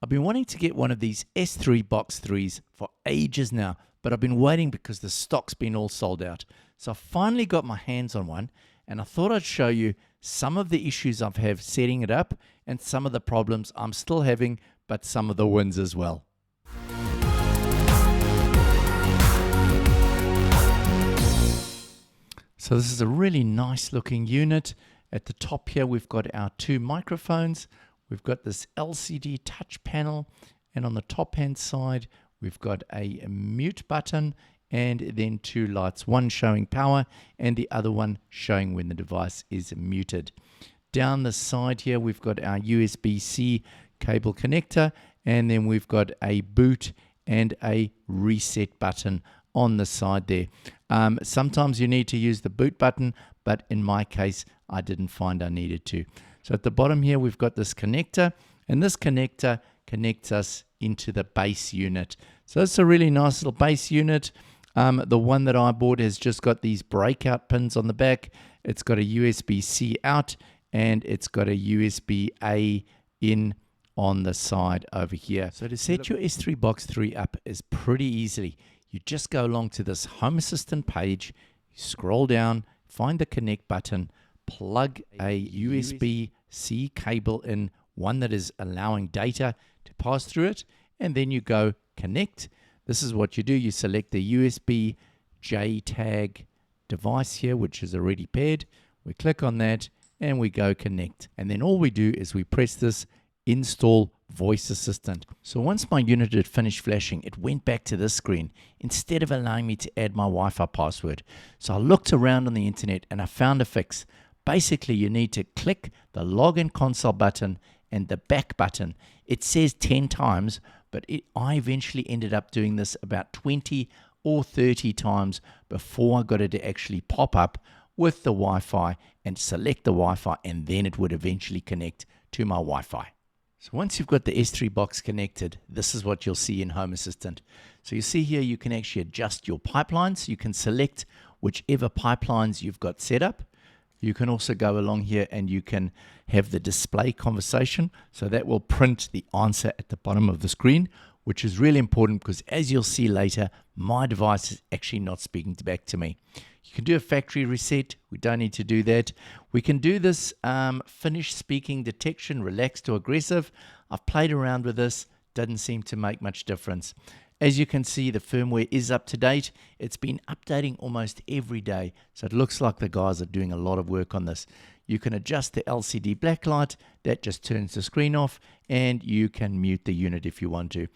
I've been wanting to get one of these S3 Box 3s for ages now, but I've been waiting because the stock's been all sold out. So I finally got my hands on one, and I thought I'd show you some of the issues I've had setting it up and some of the problems I'm still having, but some of the wins as well. So this is a really nice looking unit. At the top here we've got our two microphones, we've got this LCD touch panel, and on the top hand side we've got a mute button and then two lights, one showing power and the other one showing when the device is muted. Down the side here we've got our USB-C cable connector, and then we've got a boot and a reset button on the side there. Sometimes you need to use the boot button, but in my case I didn't find I needed to. So at the bottom here we've got this connector, and this connector connects us into the base unit. So it's a really nice little base unit. The one that I bought has just got these breakout pins on the back. It's got a USB-C out and it's got a USB-A in on the side over here. So to set your S3 Box 3 up is pretty easily. You just go along to this Home Assistant page, scroll down, find the connect button, plug a USB-C cable in, one that is allowing data to pass through it, and then you go connect. This is what you do. You select the USB JTAG device here, which is already paired. We click on that and we go connect. And then all we do is we press this install voice assistant. So once my unit had finished flashing, it went back to this screen instead of allowing me to add my Wi-Fi password. So I looked around on the internet and I found a fix. Basically, you need to click the login console button and the back button. It says 10 times, but I eventually ended up doing this about 20 or 30 times before I got it to actually pop up with the Wi-Fi and select the Wi-Fi, and then it would eventually connect to my Wi-Fi. So once you've got the S3 box connected, this is what you'll see in Home Assistant. So you see here you can actually adjust your pipelines. You can select whichever pipelines you've got set up. You can also go along here and you can have the display conversation. So that will print the answer at the bottom of the screen, which is really important because as you'll see later, my device is actually not speaking back to me. You can do a factory reset. We don't need to do that. We can do this finish speaking detection, relaxed to aggressive. I've played around with this. Doesn't seem to make much difference. As you can see, the firmware is up to date. It's been updating almost every day. So it looks like the guys are doing a lot of work on this. You can adjust the LCD backlight. That just turns the screen off, and you can mute the unit if you want to.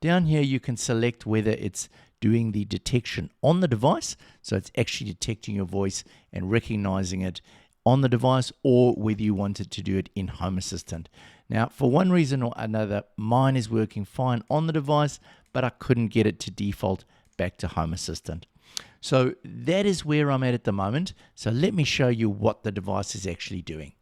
Down here, you can select whether it's doing the detection on the device. So it's actually detecting your voice and recognizing it on the device, or whether you wanted to do it in Home Assistant. Now, for one reason or another, mine is working fine on the device, but I couldn't get it to default back to Home Assistant. So that is where I'm at the moment. So let me show you what the device is actually doing.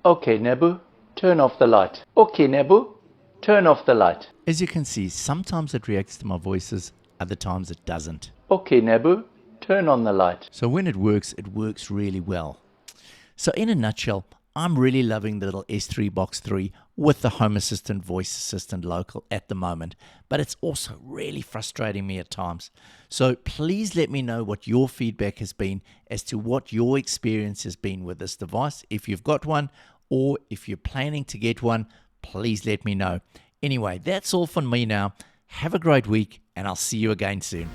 Okay, Nabu, turn off the light. Okay, Nabu, turn off the light. As you can see, sometimes it reacts to my voices, other times it doesn't. Okay, Nabu, turn on the light. So when it works really well. So in a nutshell, I'm really loving the little S3 Box 3 with the Home Assistant voice assistant local at the moment, but it's also really frustrating me at times. So please let me know what your feedback has been as to what your experience has been with this device. If you've got one, or if you're planning to get one, please let me know. Anyway, that's all from me now. Have a great week, and I'll see you again soon.